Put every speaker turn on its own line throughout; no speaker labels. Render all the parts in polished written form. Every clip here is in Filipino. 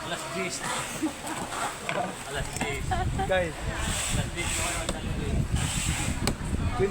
Alas 10. Alas 10.
Guys,
Alas 10 mo naman sa luwi.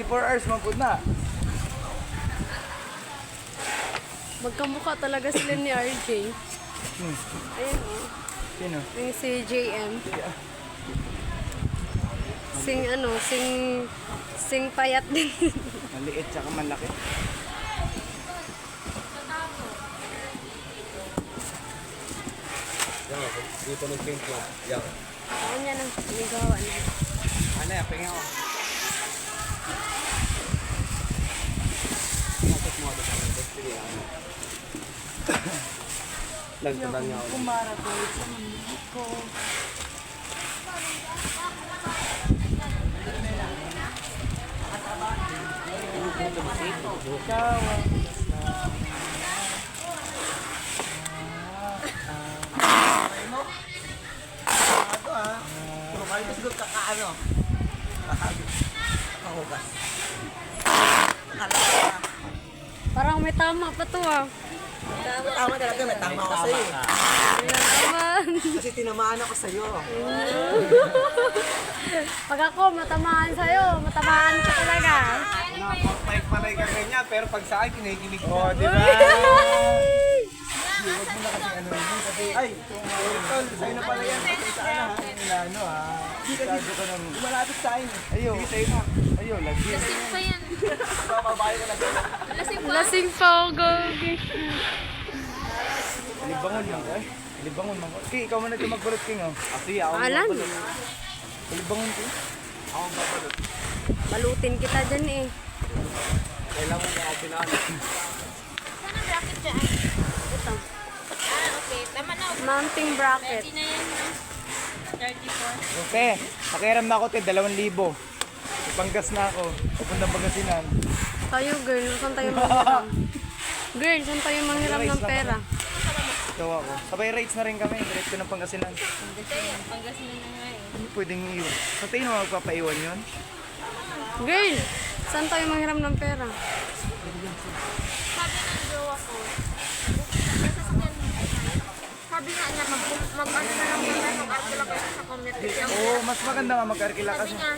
24 hours mapud na.
Magkamukha talaga sila ni RJ. Ayun oh.
Sino?
Yung si JM. Sing payat din.
Maliit tsaka malaki.
Dito nag-paint lang. Yan.
Ako niya lang. Nagawa na.
Ano yan? Pingin ako.
Tapos mo ito sa mga sige ano. Nagtandang niya ako.
Kumara ko. Sa mga ko.
Puro kayo mas good kakaano. Nakahugas.
Parang may tama pa to ah.
Tama talaga, may tama ako sa'yo.
Ayan naman.
Kasi tinamaan ako sa'yo.
Pag ako matamaan sa'yo, matamaan ka talaga.
Panay ka ganyan, pero pag sa akin, kinikilig ka. Oo, di ba? Huwag mo na kasi ano yun. Sabi, ay, tol, sa'yo na pala yan. Kasi sa ano ha? Ano ha? Sabi ko nang, malapit sa akin. Ayo. Sige, sa'yo na. Ayo, lagi.
Lasing pa yan.
Bababae ko na gano'n.
Lasing pa.
Lasing pa ako, gogi.
Libangon lang, ay. Libangon lang. Okay, ikaw muna ito magbalot, King, oh. Kasi ako
Alan.
Libangon, King. Ako ang babalot.
Balutin kita dyan eh.
Kailangan mo ako pinalo.
Saan ang bracket dyan?
Ito.
Okay. Tama na.
Mounting bracket.
30 na yan. No? 34.
Okay, pakiram na ako, 2,000. Ipanggas na ako. Pupunta Pangasinan.
Tayo girl, saan tayo manghiram? Girl, saan tayo manghiram ng pera?
Ikaw ako. Sabay rates na rin kami. Diretso ng Pangasinan.
Dito yan. Pangasinan na nga eh.
Hindi pwedeng iwan. Sa tingin mo magpapaiwan yun?
Girl, saan tayo manghiram ng pera?
Sabi ng jowa ko. Sabi nga niya, mag-ano na lang naman mag-arkila kayo sa community.
Oo, mas maganda nga mag-arkila kasi.
Sabi niya,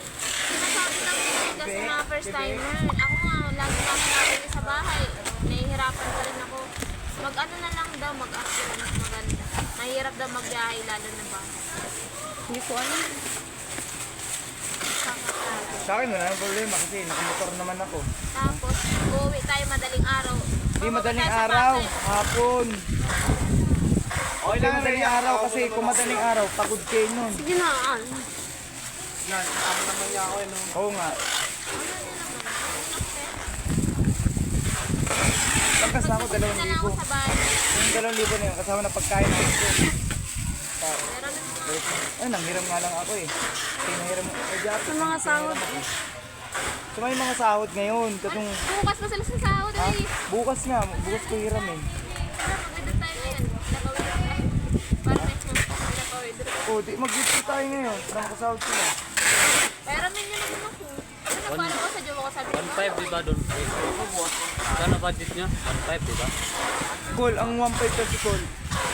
sinasabi lang niya kasi mga first timer. Ako nga, lagi namin natin sa bahay. Nahihirapan pa rin ako. Mag-ano na lang daw, mag-arkila mas maganda. Mahirap daw magbiyahe lalo na bahay.
Hindi ko alam.
Sa akin wala nang problema kasi nakamotor naman ako.
Tapos, uuwi tayo madaling araw.
Hindi
Pumunta
madaling
tayo sa
araw,
Pasay.
hapon. Okay lang madaling araw kasi kung madaling araw, pagod kayo nun.
Sige na,
Oo nga. Pagkas na ako,
Punta na ako
2,000.
sa bahay.
Yung 2,000 na yun, kasama na pagkain namin doon.
Meron
Ay, nanghiram nga lang ako eh. Kasi nanghiram ako.
sa mga sahod.
So may mga sahod ngayon. Katong,
bukas na sila sa sahod
ha?
eh.
Bukas nga, bukas ko hiram eh.
Tara, mag-withdraw tayo ngayon. Nakawithdraw tayo. Para next month, nakawithdraw.
Oh, di mag-gift tayo ngayon. Para makasahod sila.
Pahiramin niyo naman ako. Ano parang ko sa jowa ko sabi ko.
1.5 di ba doon? Kano budget niya? 1.5 di ba?
Call, ang 1.5 kasi call.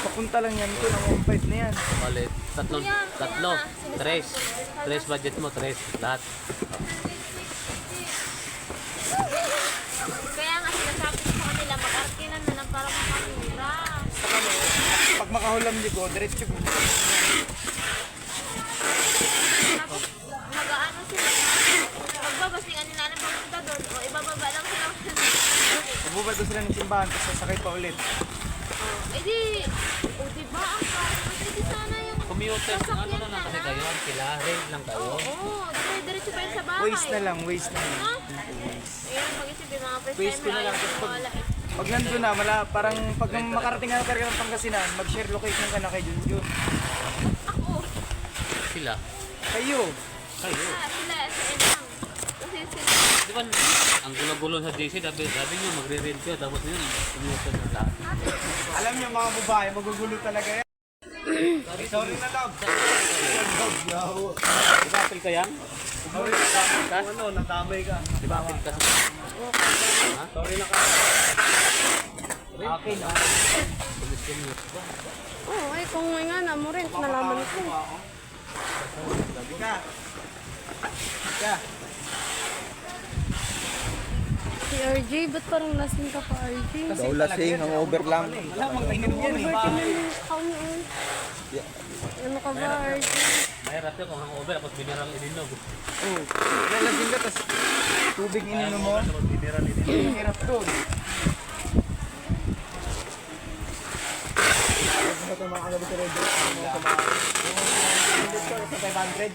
Papunta lang yan call, ang 1.5 na yan.
Bale, tatlo. Tres. Tres budget mo, tres. Lahat.
Kaya nga sinasabi ko sa kanila, mag-arkinan na lang para makamura.
Pag makahulam di ko, diretso ko.
Tapos, mag-ano sila. Magbabasingan nila ng papunta doon. O ibababa lang sila.
Mabubat doon sila ng simbahan, tapos sasakay pa ulit.
Eh di, o diba ang parang mas di sana yung
Commuter, ano na lang kasi kayo? Sila, rate lang kayo.
Oo, diretso pa yun sa bahay.
Waste na lang, waste na lang.
Ha? Ayun, mag-isip yung mga first
Waste ko
timer
na lang.
ayaw
Tapos pag,
wala eh.
pag nandun na, parang pag makarating ka ng Pangasinan, mag-share location ka na kay Junjun.
Ako,
Sila.
Kayo.
Kayo.
sila, si Enang. Kasi sila,
Di ba, ang gulo-gulo sa JC, sabi nyo, magre-rent kayo, tapos yun, commuter na lahat.
Alam niyo mga babae, magugulo talaga yan. Sorry na dog.
Di ba, apil ka yan?
Sorry na ano, nadamay ka.
Di ba, apil ka sa...
Sorry na ka. Akin,
Oo, ay kung may nga na mo rin, nalaman ko.
Ka. Ka.
Si RJ, ba't parang lasing ka pa, RJ?
Daw lasing, hangover lang.
Wala, mag-inom yan eh.
Ano ka ba, RJ?
Mahirap yun kung hangover, tapos mineral ininog.
Oo. Lalasing ka, tas tubig ininom mo.
Tapos mineral ininog.
Ang hirap doon. Ano ito mga kagabi sa radio? Mga kumain. Yung sa 500.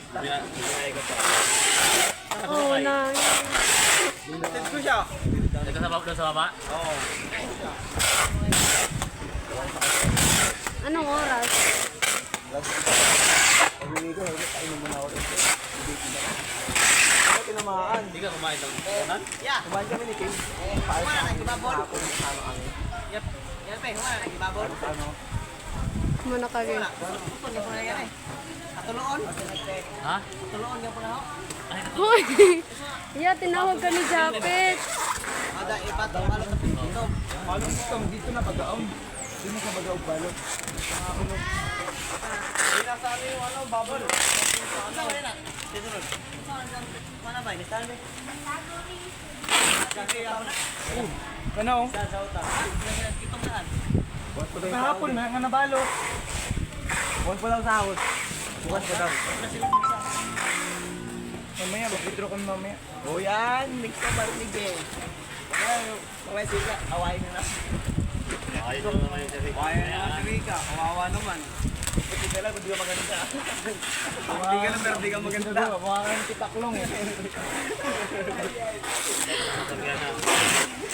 Oo, na.
Tinatid ko siya.
Nagkasabaw doon sa baba?
Oo.
Anong oras?
Pag-uwi ko, kainom mo na ako rin. Ano tinamaan?
Hindi ka kumain ng kanan?
Kumain kami ni Kim. Wala na, gibabol. Yep. Yan pe, wala na, gibabol. Ano?
Muna ka rin.
Katuloon?
Ha?
Katuloon ka pala ako?
Hoy! Yeah, tinawag ka ni Japet.
Ada, ipat, balot na pinito. Balot ka, dito na bagaon. Dito na sa bagaon balot. Hindi na sa amin yung ano, bubble. Ano ba yun? Sisunod. Mana ba? Listahan ba? Ano? Sa uta. Itong saan? Kahapon na, nga nabalo. Bukas pa daw sahod. Bukas pa daw. Mamaya, mag-withdraw kami mamaya. O yan, next na marinig eh. Mamaya sila, awain nyo na.
Ayun na naman yung sabi.
Awain na si Rika, kawawa naman. Pati ka lang, hindi ka maganda. Hindi ka lang, pero hindi ka maganda. Mukha ka ng titaklong eh.
Sabihan na.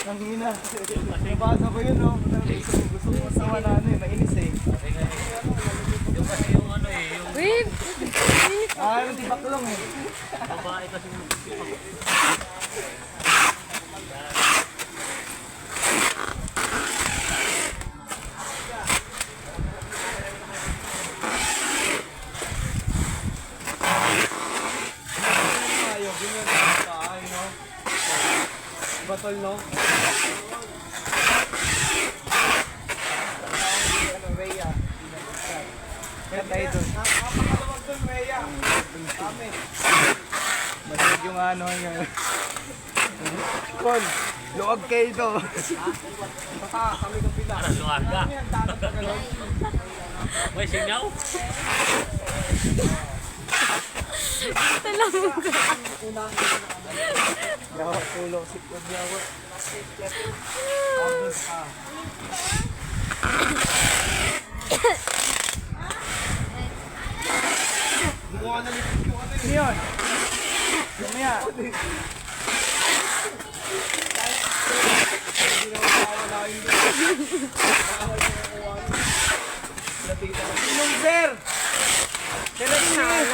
Ang ina. Nabasa ko yun, no? Gusto mo masawa na ano eh, mainis eh.
Yung kasi yung ano eh, yung
Wait!
Ah, yung titaklong eh.
babae kasi yung
Ayaw, ganyan. Ay, no? Batol, no? Ano, Rhea. Kaya tayo doon. Napakalamag doon, Rhea. Kami. Masig yung ano yun. Kon, luwag kayo ito. Baka kami ng pila.
parang luwaga.
Kami ang dapat na gano'n.
May singaw?
Talang ka.
Yawa, tulo, sikwad yawa. Ano yun? Mamaya. Sinong sir? Sir, sir.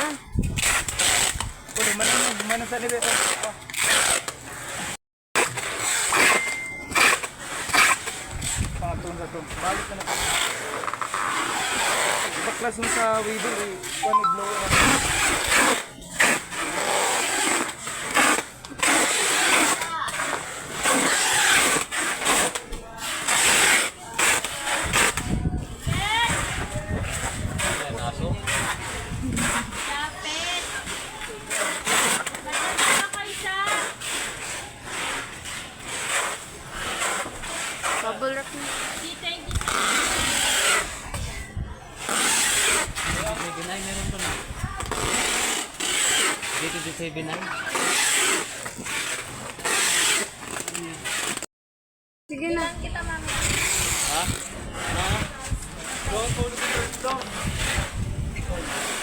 Kuno, mana sa nila ito. Pangatong sa ito. Balik na na. Baklas mo sa Weevil eh. Kung nag-blow na.
Ayan, aso.
Japet! Nagkakita kayo siya!
Bubble wrap na.
Thank you.
29 meron doon ah. Dito 79.
Sige na.
Kita mami.
Ha?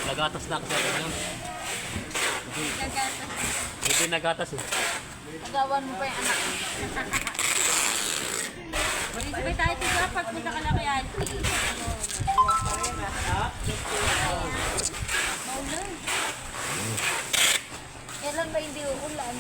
Nagatas na ako sa akin yun.
Nagata.
Hindi nagatas eh.
Agawan mo pa yung anak. Sabay tayo sa pag punta ka lang kay Auntie. Maulan. Kailan ba hindi uulan?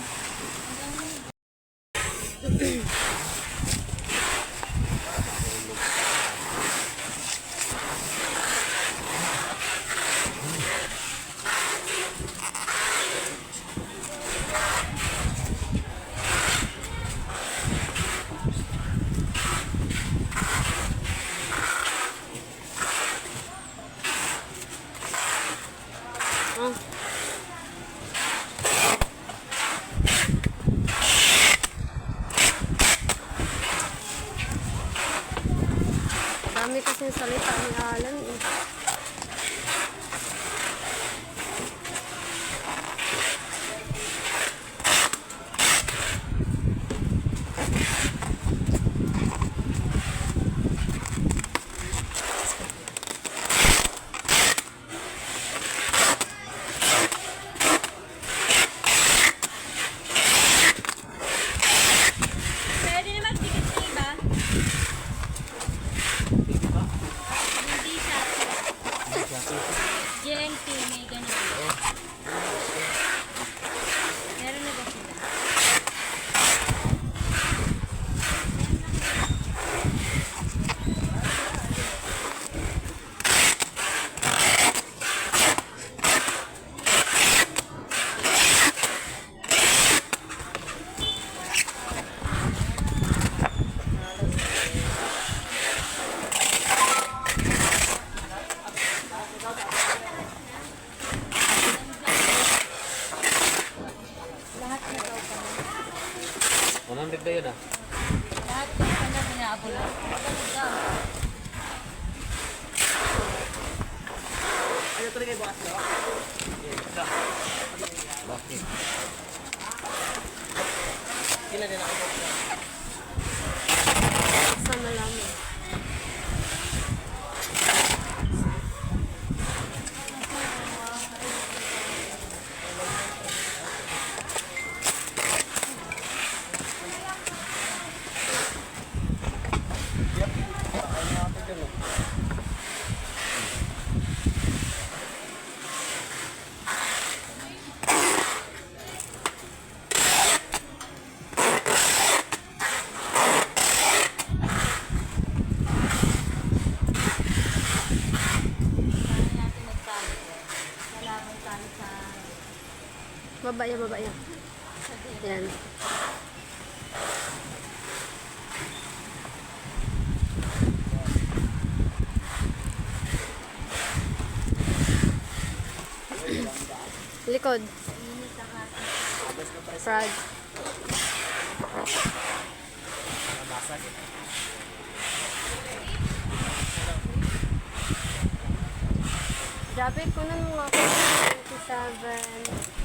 Dami kasing salita ni Alan eh.
Pwede na magdikit na iba?
Hindi ba?
Hindi siya. GNT, may ganun. Meron na ba sila? Lahat na daw pa.
100 na yun ah.
Lahat na pa na minaabol.
Bakit?
Sana lang eh. Baba yan, baba yan. Yan. Likod. Frog. Grabe, kunan mo nga ako. 27.